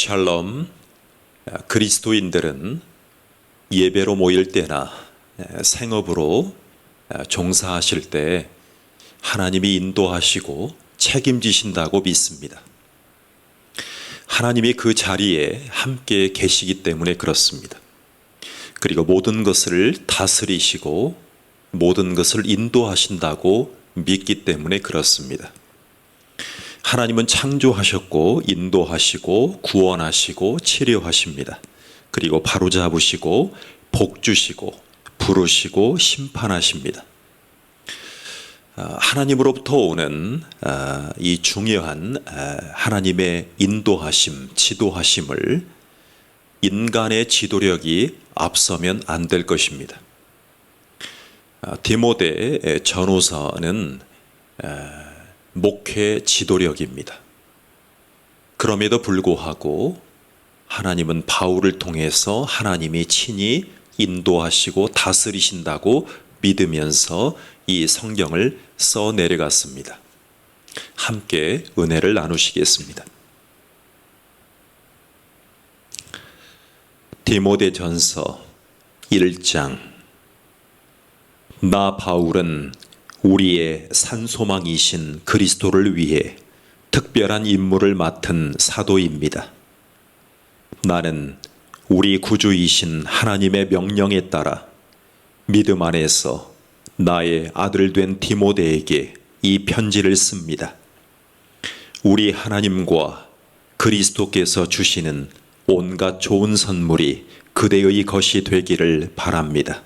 샬롬. 그리스도인들은 예배로 모일 때나 생업으로 종사하실 때 하나님이 인도하시고 책임지신다고 믿습니다. 하나님이 그 자리에 함께 계시기 때문에 그렇습니다. 그리고 모든 것을 다스리시고 모든 것을 인도하신다고 믿기 때문에 그렇습니다. 하나님은 창조하셨고 인도하시고 구원하시고 치료하십니다. 그리고 바로잡으시고 복주시고 부르시고 심판하십니다. 하나님으로부터 오는 이 중요한 하나님의 인도하심, 지도하심을 인간의 지도력이 앞서면 안 될 것입니다. 디모데 전후서는 목회 지도력입니다. 그럼에도 불구하고 하나님은 바울을 통해서 하나님이 친히 인도하시고 다스리신다고 믿으면서 이 성경을 써 내려갔습니다. 함께 은혜를 나누시겠습니다. 디모데전서 1장. 나 바울은 우리의 산소망이신 그리스도를 위해 특별한 임무를 맡은 사도입니다. 나는 우리 구주이신 하나님의 명령에 따라 믿음 안에서 나의 아들 된 디모데에게 이 편지를 씁니다. 우리 하나님과 그리스도께서 주시는 온갖 좋은 선물이 그대의 것이 되기를 바랍니다.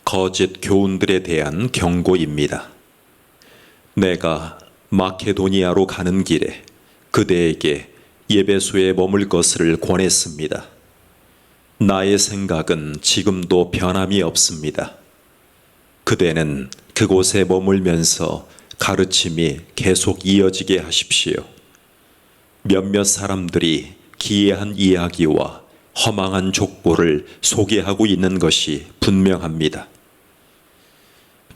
거짓 교훈들에 대한 경고입니다. 내가 마케도니아로 가는 길에 그대에게 예배소에 머물 것을 권했습니다. 나의 생각은 지금도 변함이 없습니다. 그대는 그곳에 머물면서 가르침이 계속 이어지게 하십시오. 몇몇 사람들이 기이한 이야기와 허망한 족보를 소개하고 있는 것이 분명합니다.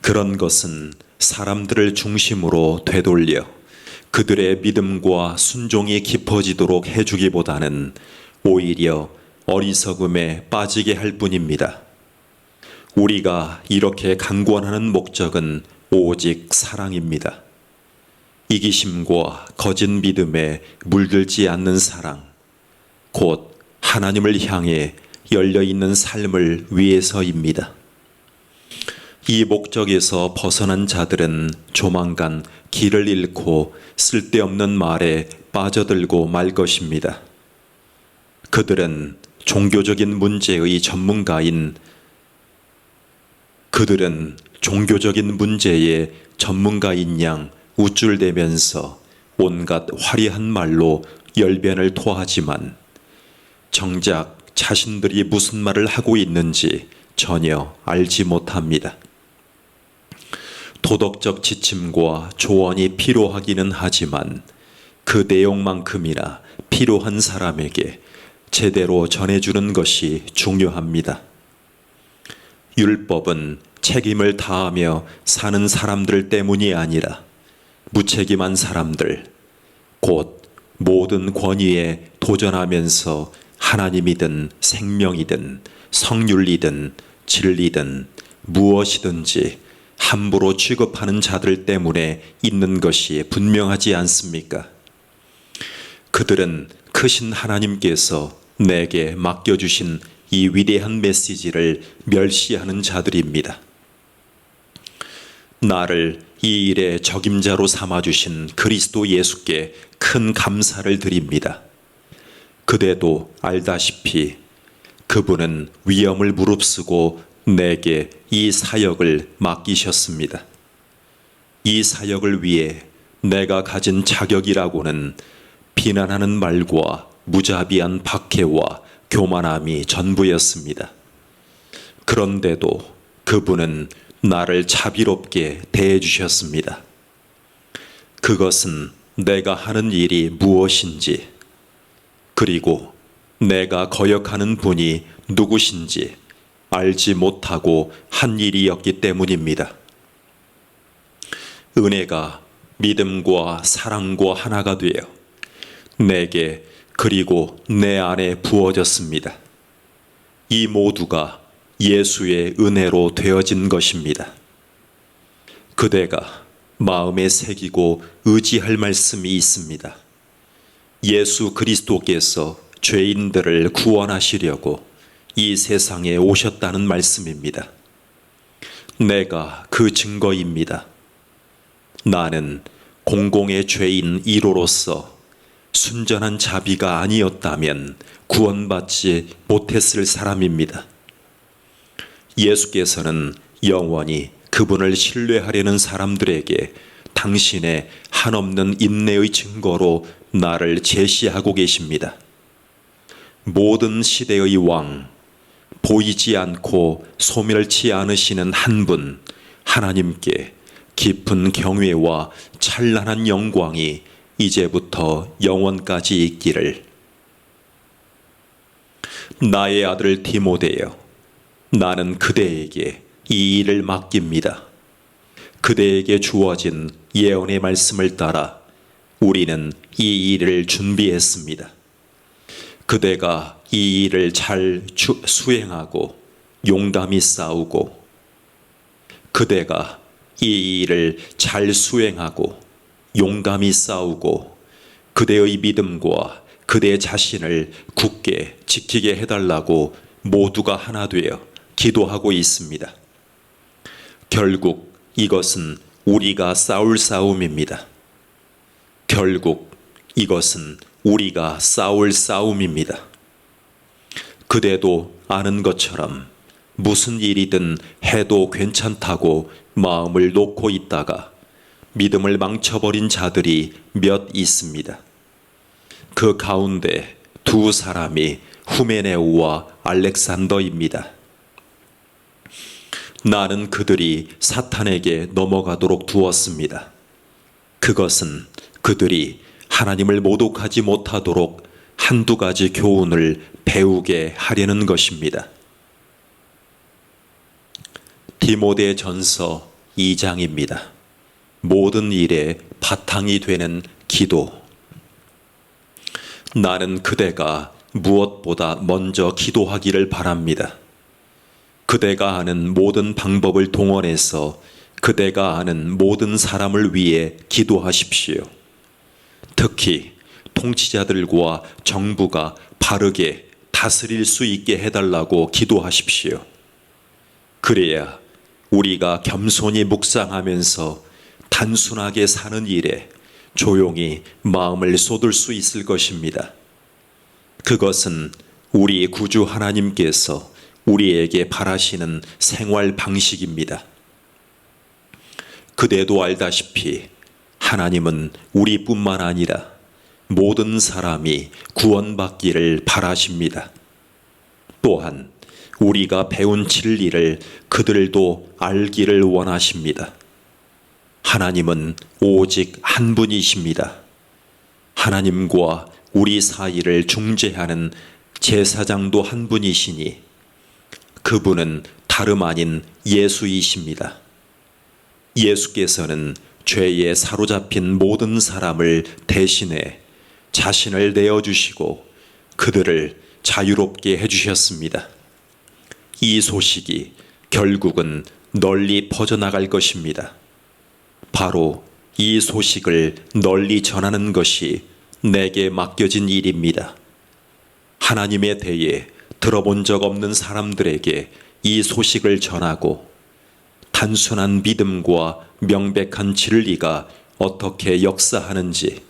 그런 것은 사람들을 중심으로 되돌려 그들의 믿음과 순종이 깊어지도록 해주기보다는 오히려 어리석음에 빠지게 할 뿐입니다. 우리가 이렇게 강권하는 목적은 오직 사랑입니다. 이기심과 거짓 믿음에 물들지 않는 사랑, 곧 하나님을 향해 열려있는 삶을 위해서입니다. 이 목적에서 벗어난 자들은 조만간 길을 잃고 쓸데없는 말에 빠져들고 말 것입니다. 그들은 종교적인 문제의 전문가인 양 우쭐대면서 온갖 화려한 말로 열변을 토하지만 정작 자신들이 무슨 말을 하고 있는지 전혀 알지 못합니다. 도덕적 지침과 조언이 필요하기는 하지만 그 내용만큼이나 필요한 사람에게 제대로 전해주는 것이 중요합니다. 율법은 책임을 다하며 사는 사람들 때문이 아니라 무책임한 사람들, 곧 모든 권위에 도전하면서 하나님이든 생명이든 성윤리든 진리든 무엇이든지 함부로 취급하는 자들 때문에 있는 것이 분명하지 않습니까? 그들은 크신 하나님께서 내게 맡겨주신 이 위대한 메시지를 멸시하는 자들입니다. 나를 이 일의 적임자로 삼아주신 그리스도 예수께 큰 감사를 드립니다. 그대도 알다시피 그분은 위험을 무릅쓰고 내게 이 사역을 맡기셨습니다. 이 사역을 위해 내가 가진 자격이라고는 비난하는 말과 무자비한 박해와 교만함이 전부였습니다. 그런데도 그분은 나를 자비롭게 대해주셨습니다. 그것은 내가 하는 일이 무엇인지, 그리고 내가 거역하는 분이 누구신지 알지 못하고 한 일이었기 때문입니다. 은혜가 믿음과 사랑과 하나가 되어 내게 그리고 내 안에 부어졌습니다. 이 모두가 예수의 은혜로 되어진 것입니다. 그대가 마음에 새기고 의지할 말씀이 있습니다. 예수 그리스도께서 죄인들을 구원하시려고 이 세상에 오셨다는 말씀입니다. 내가 그 증거입니다. 나는 공공의 죄인 1호로서 순전한 자비가 아니었다면 구원받지 못했을 사람입니다. 예수께서는 영원히 그분을 신뢰하려는 사람들에게 당신의 한없는 인내의 증거로 나를 제시하고 계십니다. 모든 시대의 왕, 보이지 않고 소멸치 않으시는 한 분, 하나님께 깊은 경외와 찬란한 영광이 이제부터 영원까지 있기를. 나의 아들 디모데여, 나는 그대에게 이 일을 맡깁니다. 그대에게 주어진 예언의 말씀을 따라 우리는 이 일을 준비했습니다. 그대가 이 일을 잘 수행하고 용감히 싸우고, 그대가 이 일을 잘 수행하고 용감히 싸우고 그대의 믿음과 그대 자신을 굳게 지키게 해달라고 모두가 하나 되어 기도하고 있습니다. 결국 이것은 우리가 싸울 싸움입니다. 결국 이것은 우리가 싸울 싸움입니다. 그대도 아는 것처럼 무슨 일이든 해도 괜찮다고 마음을 놓고 있다가 믿음을 망쳐버린 자들이 몇 있습니다. 그 가운데 두 사람이 후메네오와 알렉산더입니다. 나는 그들이 사탄에게 넘어가도록 두었습니다. 그것은 그들이 하나님을 모독하지 못하도록 한두 가지 교훈을 배우게 하려는 것입니다. 디모데 전서 2장입니다. 모든 일의 바탕이 되는 기도. 나는 그대가 무엇보다 먼저 기도하기를 바랍니다. 그대가 아는 모든 방법을 동원해서 그대가 아는 모든 사람을 위해 기도하십시오. 특히 통치자들과 정부가 바르게 다스릴 수 있게 해달라고 기도하십시오. 그래야 우리가 겸손히 묵상하면서 단순하게 사는 일에 조용히 마음을 쏟을 수 있을 것입니다. 그것은 우리 구주 하나님께서 우리에게 바라시는 생활 방식입니다. 그대도 알다시피 하나님은 우리뿐만 아니라 모든 사람이 구원받기를 바라십니다. 또한 우리가 배운 진리를 그들도 알기를 원하십니다. 하나님은 오직 한 분이십니다. 하나님과 우리 사이를 중재하는 제사장도 한 분이시니 그분은 다름 아닌 예수이십니다. 예수께서는 죄에 사로잡힌 모든 사람을 대신해 자신을 내어주시고 그들을 자유롭게 해주셨습니다. 이 소식이 결국은 널리 퍼져나갈 것입니다. 바로 이 소식을 널리 전하는 것이 내게 맡겨진 일입니다. 하나님에 대해 들어본 적 없는 사람들에게 이 소식을 전하고 단순한 믿음과 명백한 진리가 어떻게 역사하는지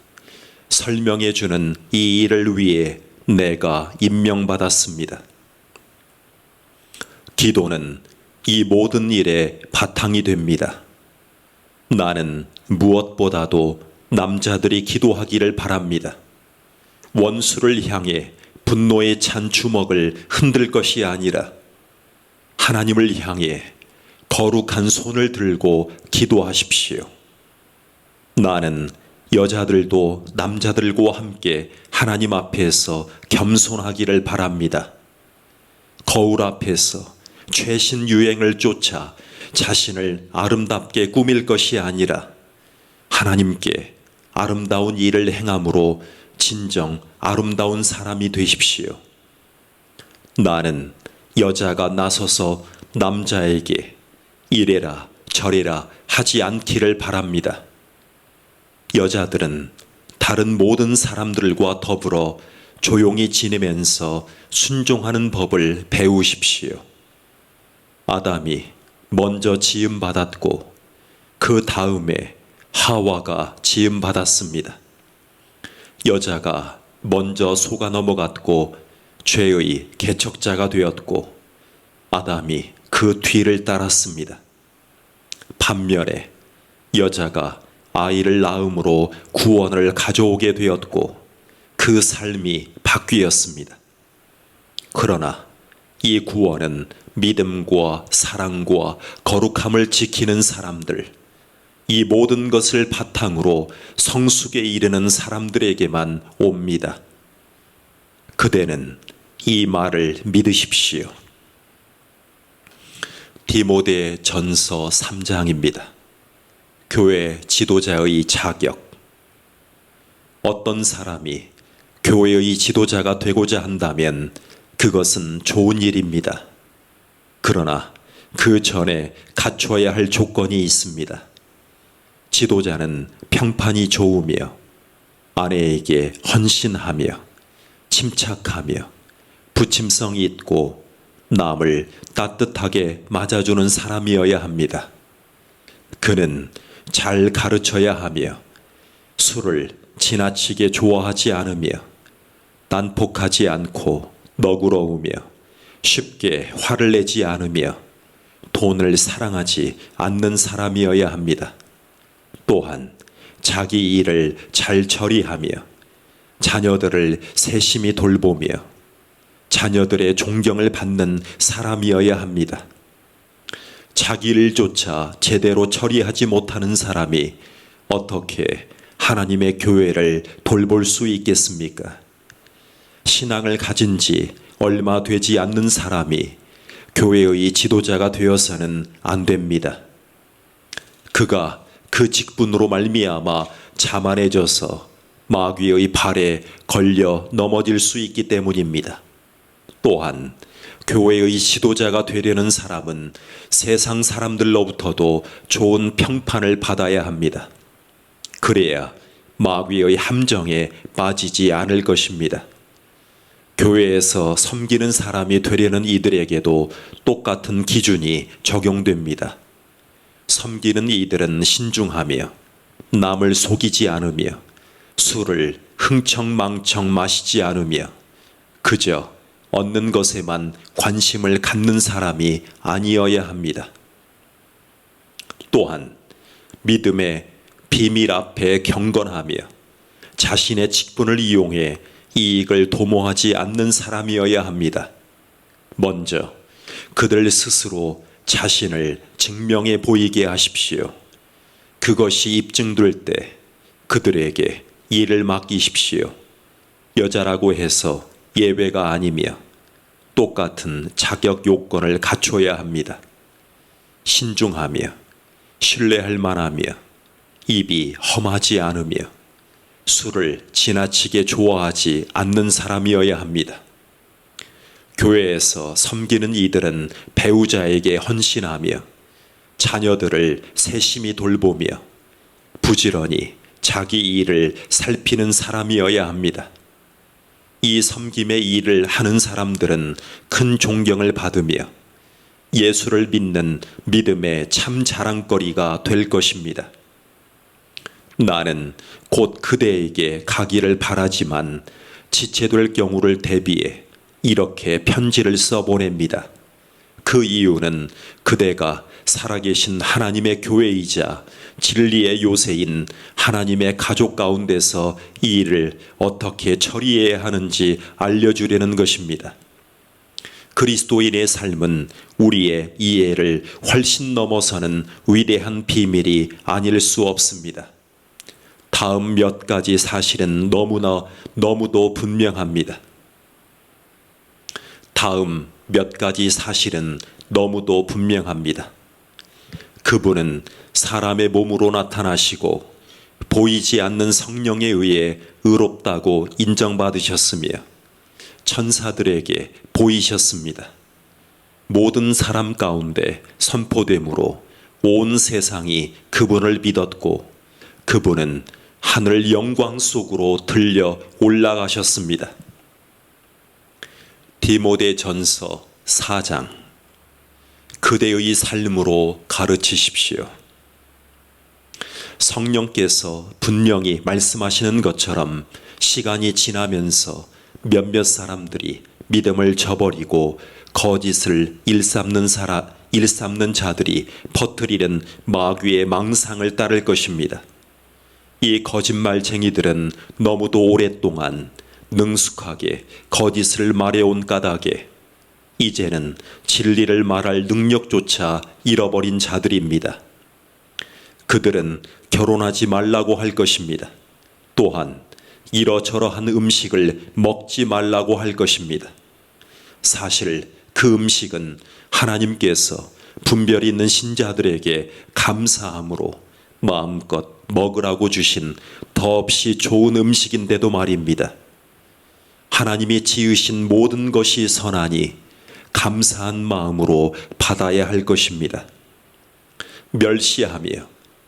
설명해 주는 이 일을 위해 내가 임명받았습니다. 기도는 이 모든 일의 바탕이 됩니다. 나는 무엇보다도 남자들이 기도하기를 바랍니다. 원수를 향해 분노에 찬 주먹을 흔들 것이 아니라 하나님을 향해 거룩한 손을 들고 기도하십시오. 나는 여자들도 남자들과 함께 하나님 앞에서 겸손하기를 바랍니다. 거울 앞에서 최신 유행을 쫓아 자신을 아름답게 꾸밀 것이 아니라 하나님께 아름다운 일을 행함으로 진정 아름다운 사람이 되십시오. 나는 여자가 나서서 남자에게 이래라 저래라 하지 않기를 바랍니다. 여자들은 다른 모든 사람들과 더불어 조용히 지내면서 순종하는 법을 배우십시오. 아담이 먼저 지음받았고 그 다음에 하와가 지음받았습니다. 여자가 먼저 속아 넘어갔고 죄의 개척자가 되었고 아담이 그 뒤를 따랐습니다. 반면에 여자가 아이를 낳음으로 구원을 가져오게 되었고 그 삶이 바뀌었습니다. 그러나 이 구원은 믿음과 사랑과 거룩함을 지키는 사람들, 이 모든 것을 바탕으로 성숙에 이르는 사람들에게만 옵니다. 그대는 이 말을 믿으십시오. 디모데 전서 3장입니다. 교회 지도자의 자격. 어떤 사람이 교회의 지도자가 되고자 한다면 그것은 좋은 일입니다. 그러나 그 전에 갖춰야 할 조건이 있습니다. 지도자는 평판이 좋으며 아내에게 헌신하며 침착하며 부침성이 있고 남을 따뜻하게 맞아주는 사람이어야 합니다. 그는 잘 가르쳐야 하며 술을 지나치게 좋아하지 않으며 난폭하지 않고 너그러우며 쉽게 화를 내지 않으며 돈을 사랑하지 않는 사람이어야 합니다. 또한 자기 일을 잘 처리하며 자녀들을 세심히 돌보며 자녀들의 존경을 받는 사람이어야 합니다. 자기 일조차 제대로 처리하지 못하는 사람이 어떻게 하나님의 교회를 돌볼 수 있겠습니까? 신앙을 가진 지 얼마 되지 않는 사람이 교회의 지도자가 되어서는 안 됩니다. 그가 그 직분으로 말미암아 자만해져서 마귀의 발에 걸려 넘어질 수 있기 때문입니다. 또한 교회의 지도자가 되려는 사람은 세상 사람들로부터도 좋은 평판을 받아야 합니다. 그래야 마귀의 함정에 빠지지 않을 것입니다. 교회에서 섬기는 사람이 되려는 이들에게도 똑같은 기준이 적용됩니다. 섬기는 이들은 신중하며 남을 속이지 않으며 술을 흥청망청 마시지 않으며 그저 얻는 것에만 관심을 갖는 사람이 아니어야 합니다. 또한 믿음의 비밀 앞에 경건하며 자신의 직분을 이용해 이익을 도모하지 않는 사람이어야 합니다. 먼저 그들 스스로 자신을 증명해 보이게 하십시오. 그것이 입증될 때 그들에게 일을 맡기십시오. 여자라고 해서 예외가 아니며 똑같은 자격 요건을 갖춰야 합니다. 신중하며 신뢰할 만하며 입이 험하지 않으며 술을 지나치게 좋아하지 않는 사람이어야 합니다. 교회에서 섬기는 이들은 배우자에게 헌신하며 자녀들을 세심히 돌보며 부지런히 자기 일을 살피는 사람이어야 합니다. 이 섬김의 일을 하는 사람들은 큰 존경을 받으며 예수를 믿는 믿음의 참 자랑거리가 될 것입니다. 나는 곧 그대에게 가기를 바라지만 지체될 경우를 대비해 이렇게 편지를 써보냅니다. 그 이유는 그대가 살아계신 하나님의 교회이자 진리의 요새인 하나님의 가족 가운데서 이 일을 어떻게 처리해야 하는지 알려주려는 것입니다. 그리스도인의 삶은 우리의 이해를 훨씬 넘어서는 위대한 비밀이 아닐 수 없습니다. 다음 몇 가지 사실은 너무도 분명합니다. 다음 몇 가지 사실은 너무도 분명합니다. 그분은 사람의 몸으로 나타나시고 보이지 않는 성령에 의해 의롭다고 인정받으셨으며 천사들에게 보이셨습니다. 모든 사람 가운데 선포됨으로 온 세상이 그분을 믿었고 그분은 하늘 영광 속으로 들려 올라가셨습니다. 디모데전서 4장. 그대의 삶으로 가르치십시오. 성령께서 분명히 말씀하시는 것처럼 시간이 지나면서 몇몇 사람들이 믿음을 저버리고 거짓을 일삼는 자들이 퍼뜨리는 마귀의 망상을 따를 것입니다. 이 거짓말쟁이들은 너무도 오랫동안 능숙하게 거짓을 말해온 까닭에 이제는 진리를 말할 능력조차 잃어버린 자들입니다. 그들은 결혼하지 말라고 할 것입니다. 또한 이러저러한 음식을 먹지 말라고 할 것입니다. 사실 그 음식은 하나님께서 분별 있는 신자들에게 감사함으로 마음껏 먹으라고 주신 더없이 좋은 음식인데도 말입니다. 하나님이 지으신 모든 것이 선하니 감사한 마음으로 받아야 할 것입니다. 멸시하며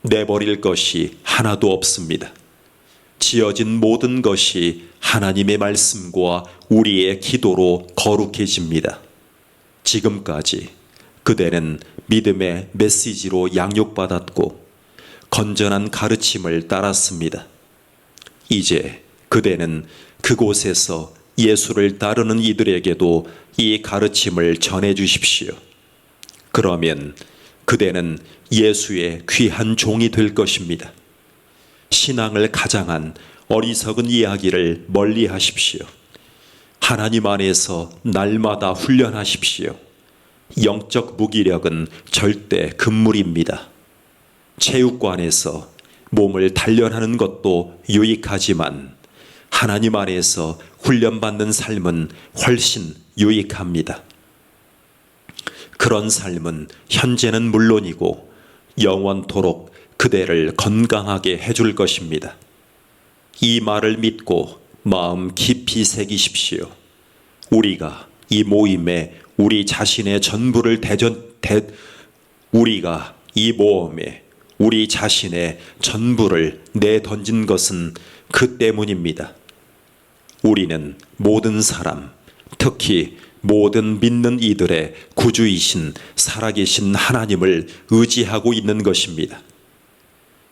내버릴 것이 하나도 없습니다. 지어진 모든 것이 하나님의 말씀과 우리의 기도로 거룩해집니다. 지금까지 그대는 믿음의 메시지로 양육받았고 건전한 가르침을 따랐습니다. 이제 그대는 그곳에서 예수를 따르는 이들에게도 이 가르침을 전해 주십시오. 그러면 그대는 예수의 귀한 종이 될 것입니다. 신앙을 가장한 어리석은 이야기를 멀리 하십시오. 하나님 안에서 날마다 훈련하십시오. 영적 무기력은 절대 금물입니다. 체육관에서 몸을 단련하는 것도 유익하지만 하나님 안에서 훈련받는 삶은 훨씬 유익합니다. 그런 삶은 현재는 물론이고 영원토록 그대를 건강하게 해줄 것입니다. 이 말을 믿고 마음 깊이 새기십시오. 우리가 이 모임에 우리 자신의 전부를 우리가 이 모험에 우리 자신의 전부를 내던진 것은 그 때문입니다. 우리는 모든 사람, 특히 모든 믿는 이들의 구주이신 살아계신 하나님을 의지하고 있는 것입니다.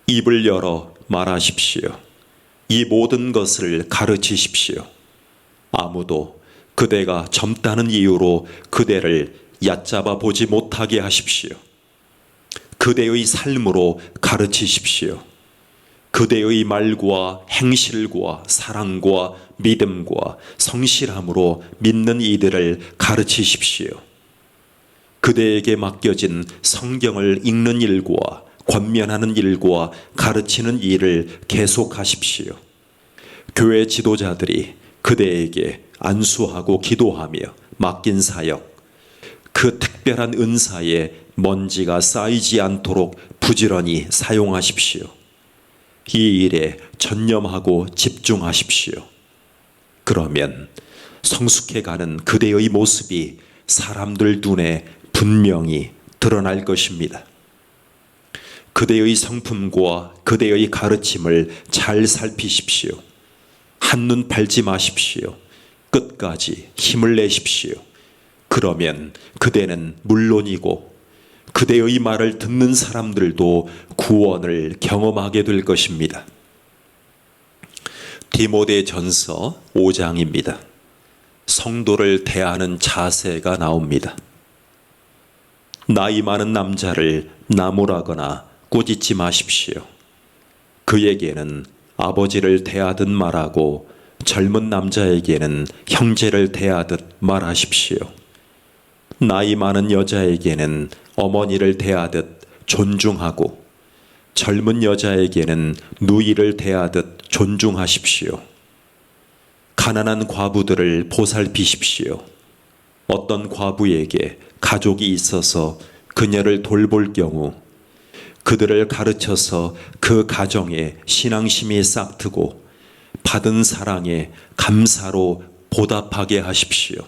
입을 열어 말하십시오. 이 모든 것을 가르치십시오. 아무도 그대가 젊다는 이유로 그대를 얕잡아 보지 못하게 하십시오. 그대의 삶으로 가르치십시오. 그대의 말과 행실과 사랑과 믿음과 성실함으로 믿는 이들을 가르치십시오. 그대에게 맡겨진 성경을 읽는 일과 권면하는 일과 가르치는 일을 계속하십시오. 교회 지도자들이 그대에게 안수하고 기도하며 맡긴 사역, 그 특별한 은사에 먼지가 쌓이지 않도록 부지런히 사용하십시오. 이 일에 전념하고 집중하십시오. 그러면 성숙해가는 그대의 모습이 사람들 눈에 분명히 드러날 것입니다. 그대의 성품과 그대의 가르침을 잘 살피십시오. 한눈 팔지 마십시오. 끝까지 힘을 내십시오. 그러면 그대는 물론이고 그대의 말을 듣는 사람들도 구원을 경험하게 될 것입니다. 디모데전서 5장입니다. 성도를 대하는 자세가 나옵니다. 나이 많은 남자를 나무라거나 꾸짖지 마십시오. 그에게는 아버지를 대하듯 말하고 젊은 남자에게는 형제를 대하듯 말하십시오. 나이 많은 여자에게는 어머니를 대하듯 존중하고 젊은 여자에게는 누이를 대하듯 존중하십시오. 가난한 과부들을 보살피십시오. 어떤 과부에게 가족이 있어서 그녀를 돌볼 경우 그들을 가르쳐서 그 가정에 신앙심이 싹트고 받은 사랑에 감사로 보답하게 하십시오.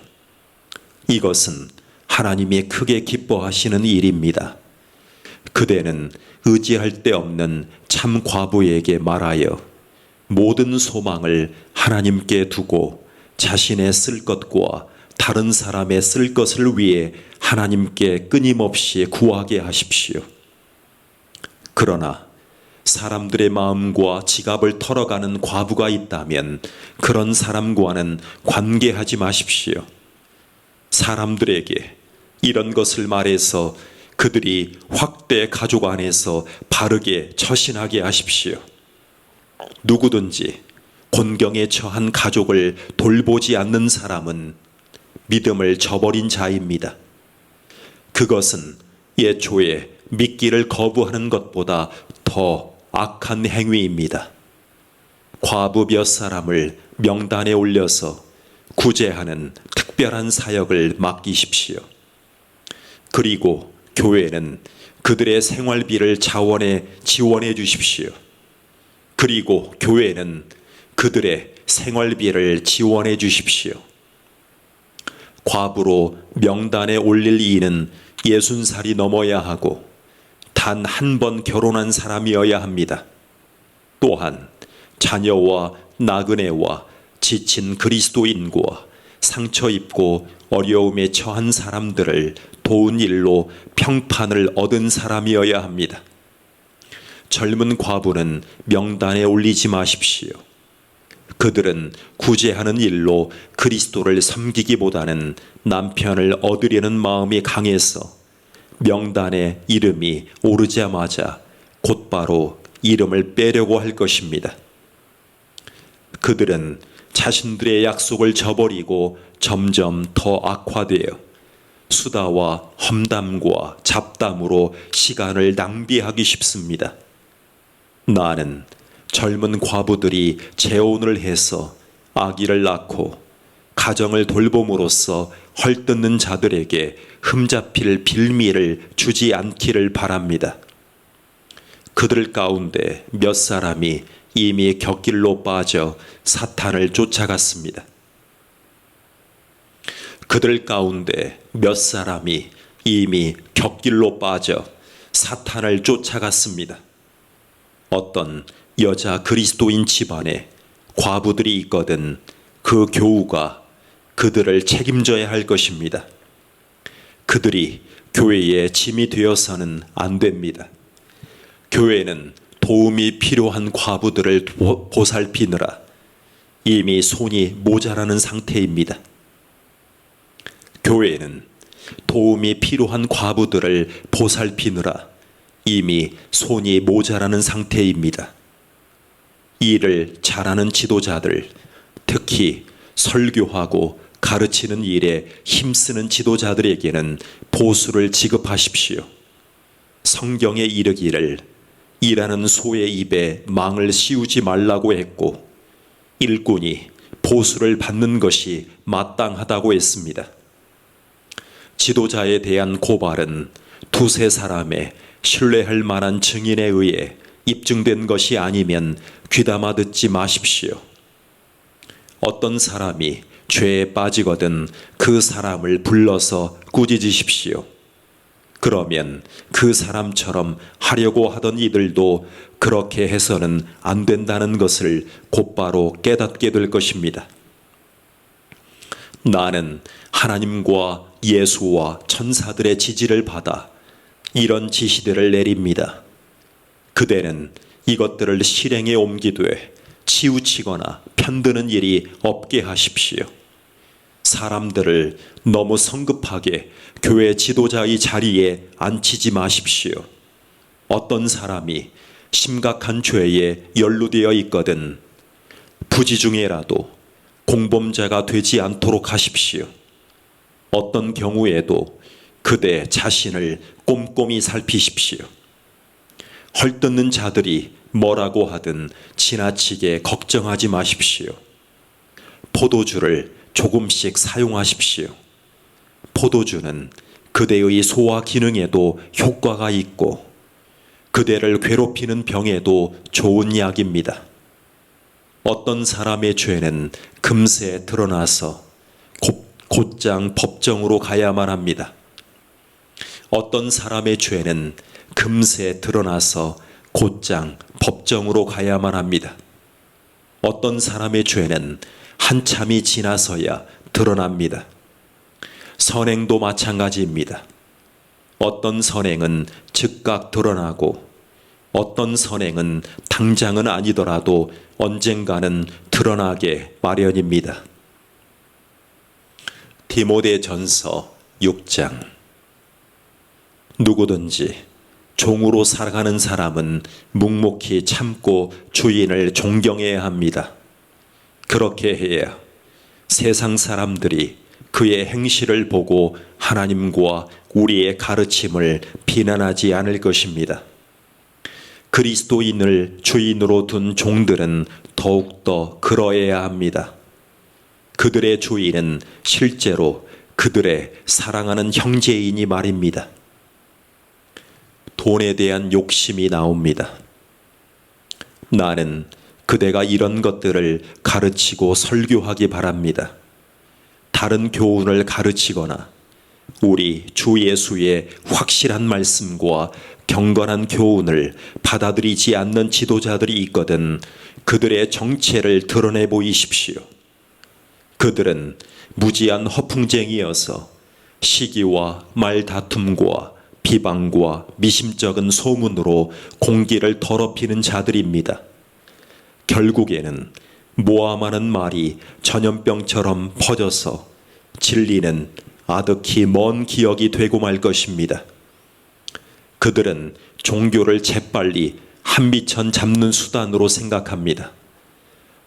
이것은 하나님이 크게 기뻐하시는 일입니다. 그대는 의지할 데 없는 참 과부에게 말하여 모든 소망을 하나님께 두고 자신의 쓸 것과 다른 사람의 쓸 것을 위해 하나님께 끊임없이 구하게 하십시오. 그러나 사람들의 마음과 지갑을 털어가는 과부가 있다면 그런 사람과는 관계하지 마십시오. 사람들에게 이런 것을 말해서 그들이 확대 가족 안에서 바르게 처신하게 하십시오. 누구든지 곤경에 처한 가족을 돌보지 않는 사람은 믿음을 저버린 자입니다. 그것은 예초에 믿기를 거부하는 것보다 더 악한 행위입니다. 과부 몇 사람을 명단에 올려서 구제하는 특별한 사역을 맡기십시오. 그리고 교회는 그들의 생활비를 자원에 지원해 주십시오. 그리고 교회는 그들의 생활비를 지원해 주십시오. 과부로 명단에 올릴 이는 60살이 넘어야 하고 단 한 번 결혼한 사람이어야 합니다. 또한 자녀와 나그네와 지친 그리스도인과 상처 입고 어려움에 처한 사람들을 도운 일로 평판을 얻은 사람이어야 합니다. 젊은 과부는 명단에 올리지 마십시오. 그들은 구제하는 일로 그리스도를 섬기기보다는 남편을 얻으려는 마음이 강해서 명단에 이름이 오르자마자 곧바로 이름을 빼려고 할 것입니다. 그들은 자신들의 약속을 저버리고 점점 더 악화되어 수다와 험담과 잡담으로 시간을 낭비하기 쉽습니다. 나는 젊은 과부들이 재혼을 해서 아기를 낳고 가정을 돌봄으로써 헐뜯는 자들에게 흠잡힐 빌미를 주지 않기를 바랍니다. 그들 가운데 몇 사람이 이미 곁길로 빠져 사탄을 쫓아갔습니다. 그들 가운데 몇 사람이 이미 곁길로 빠져 사탄을 쫓아갔습니다. 어떤 여자 그리스도인 집안에 과부들이 있거든 그 교우가 그들을 책임져야 할 것입니다. 그들이 교회의 짐이 되어서는 안 됩니다. 교회는 도움이 필요한 과부들을 보살피느라 이미 손이 모자라는 상태입니다. 교회는 도움이 필요한 과부들을 보살피느라 이미 손이 모자라는 상태입니다. 일을 잘하는 지도자들, 특히 설교하고 가르치는 일에 힘쓰는 지도자들에게는 보수를 지급하십시오. 성경에 이르기를 일하는 소의 입에 망을 씌우지 말라고 했고 일꾼이 보수를 받는 것이 마땅하다고 했습니다. 지도자에 대한 고발은 두세 사람의 신뢰할 만한 증인에 의해 입증된 것이 아니면 귀담아 듣지 마십시오. 어떤 사람이 죄에 빠지거든 그 사람을 불러서 꾸짖으십시오. 그러면 그 사람처럼 하려고 하던 이들도 그렇게 해서는 안 된다는 것을 곧바로 깨닫게 될 것입니다. 나는 하나님과 예수와 천사들의 지지를 받아 이런 지시들을 내립니다. 그대는 이것들을 실행에 옮기되 치우치거나 편드는 일이 없게 하십시오. 사람들을 너무 성급하게 교회 지도자의 자리에 앉히지 마십시오. 어떤 사람이 심각한 죄에 연루되어 있거든 부지 중에라도 공범자가 되지 않도록 하십시오. 어떤 경우에도 그대 자신을 꼼꼼히 살피십시오. 헐뜯는 자들이 뭐라고 하든 지나치게 걱정하지 마십시오. 포도주를 조금씩 사용하십시오. 포도주는 그대의 소화 기능에도 효과가 있고 그대를 괴롭히는 병에도 좋은 약입니다. 어떤 사람의 죄는 금세 드러나서 곧장 법정으로 가야만 합니다. 어떤 사람의 죄는 금세 드러나서 곧장 법정으로 가야만 합니다. 어떤 사람의 죄는 한참이 지나서야 드러납니다. 선행도 마찬가지입니다. 어떤 선행은 즉각 드러나고 어떤 선행은 당장은 아니더라도 언젠가는 드러나게 마련입니다. 디모데전서 6장. 누구든지 종으로 살아가는 사람은 묵묵히 참고 주인을 존경해야 합니다. 그렇게 해야 세상 사람들이 그의 행실을 보고 하나님과 우리의 가르침을 비난하지 않을 것입니다. 그리스도인을 주인으로 둔 종들은 더욱더 그러해야 합니다. 그들의 주인은 실제로 그들의 사랑하는 형제이니 말입니다. 돈에 대한 욕심이 나옵니다. 나는 그대가 이런 것들을 가르치고 설교하기 바랍니다. 다른 교훈을 가르치거나 우리 주 예수의 확실한 말씀과 경건한 교훈을 받아들이지 않는 지도자들이 있거든 그들의 정체를 드러내 보이십시오. 그들은 무지한 허풍쟁이여서 시기와 말다툼과 비방과 미심쩍은 소문으로 공기를 더럽히는 자들입니다. 결국에는 모함하는 말이 전염병처럼 퍼져서 진리는 아득히 먼 기억이 되고 말 것입니다. 그들은 종교를 재빨리 한미천 잡는 수단으로 생각합니다.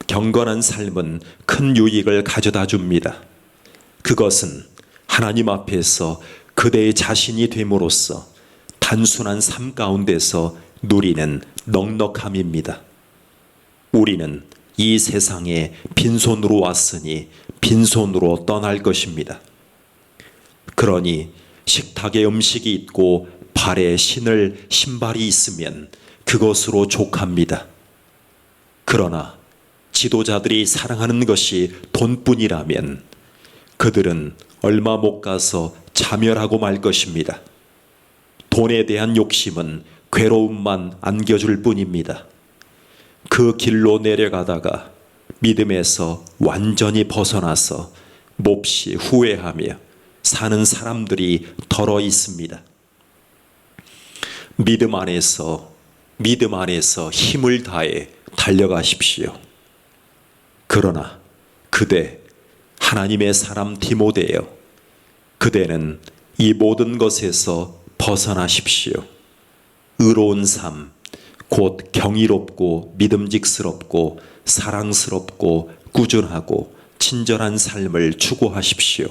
경건한 삶은 큰 유익을 가져다 줍니다. 그것은 하나님 앞에서 그대의 자신이 됨으로써 단순한 삶 가운데서 누리는 넉넉함입니다. 우리는 이 세상에 빈손으로 왔으니 빈손으로 떠날 것입니다. 그러니 식탁에 음식이 있고 발에 신을 신발이 있으면 그것으로 족합니다. 그러나 지도자들이 사랑하는 것이 돈뿐이라면 그들은 얼마 못 가서 자멸하고 말 것입니다. 돈에 대한 욕심은 괴로움만 안겨줄 뿐입니다. 그 길로 내려가다가 믿음에서 완전히 벗어나서 몹시 후회하며 사는 사람들이 덜어 있습니다. 믿음 안에서 힘을 다해 달려가십시오. 그러나 그대 하나님의 사람 디모데여, 그대는 이 모든 것에서 벗어나십시오. 의로운 삶, 곧 경이롭고 믿음직스럽고 사랑스럽고 꾸준하고 친절한 삶을 추구하십시오.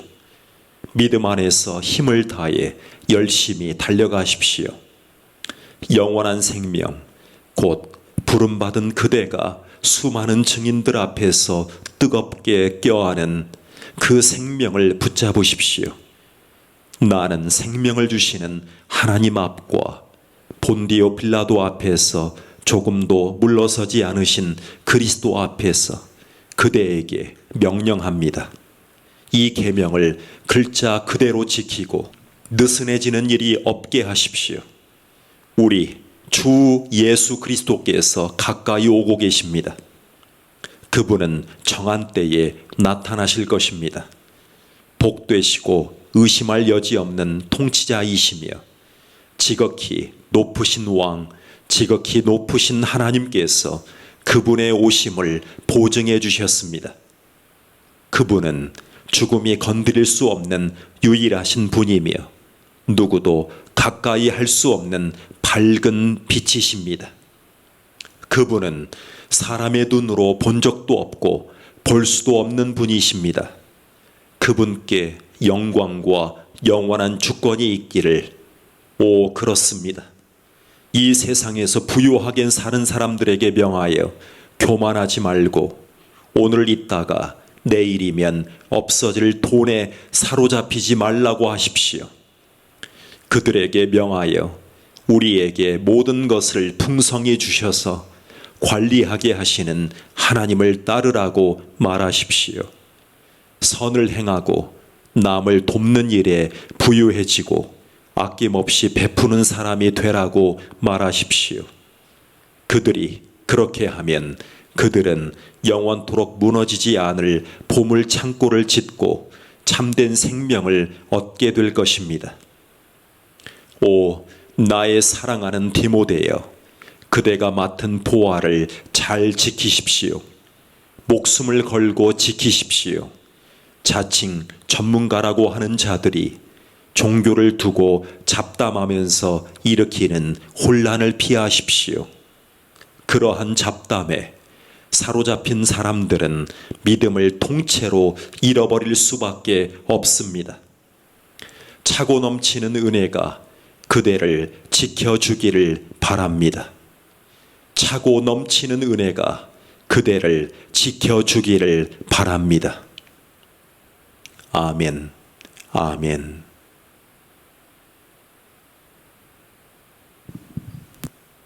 믿음 안에서 힘을 다해 열심히 달려가십시오. 영원한 생명, 곧 부름받은 그대가 수많은 증인들 앞에서 뜨겁게 껴안은 그 생명을 붙잡으십시오. 나는 생명을 주시는 하나님 앞과 본디오 빌라도 앞에서 조금도 물러서지 않으신 그리스도 앞에서 그대에게 명령합니다. 이 계명을 글자 그대로 지키고 느슨해지는 일이 없게 하십시오. 우리 주 예수 그리스도께서 가까이 오고 계십니다. 그분은 정한 때에 나타나실 것입니다. 복되시고 의심할 여지 없는 통치자이시며 지극히 높으신 왕, 지극히 높으신 하나님께서 그분의 오심을 보증해 주셨습니다. 그분은 죽음이 건드릴 수 없는 유일하신 분이며 누구도 가까이 할 수 없는 밝은 빛이십니다. 그분은 사람의 눈으로 본 적도 없고 볼 수도 없는 분이십니다. 그분께 영광과 영원한 주권이 있기를. 오, 그렇습니다. 이 세상에서 부유하게 사는 사람들에게 명하여 교만하지 말고 오늘 있다가 내일이면 없어질 돈에 사로잡히지 말라고 하십시오. 그들에게 명하여 우리에게 모든 것을 풍성히 주셔서 관리하게 하시는 하나님을 따르라고 말하십시오. 선을 행하고 남을 돕는 일에 부유해지고 아낌없이 베푸는 사람이 되라고 말하십시오. 그들이 그렇게 하면 그들은 영원토록 무너지지 않을 보물 창고를 짓고 참된 생명을 얻게 될 것입니다. 오, 나의 사랑하는 디모데여, 그대가 맡은 보화를 잘 지키십시오. 목숨을 걸고 지키십시오. 자칭 전문가라고 하는 자들이 종교를 두고 잡담하면서 일으키는 혼란을 피하십시오. 그러한 잡담에 사로잡힌 사람들은 믿음을 통째로 잃어버릴 수밖에 없습니다. 차고 넘치는 은혜가 그대를 지켜주기를 바랍니다. 차고 넘치는 은혜가 그대를 지켜주기를 바랍니다. 아멘, 아멘.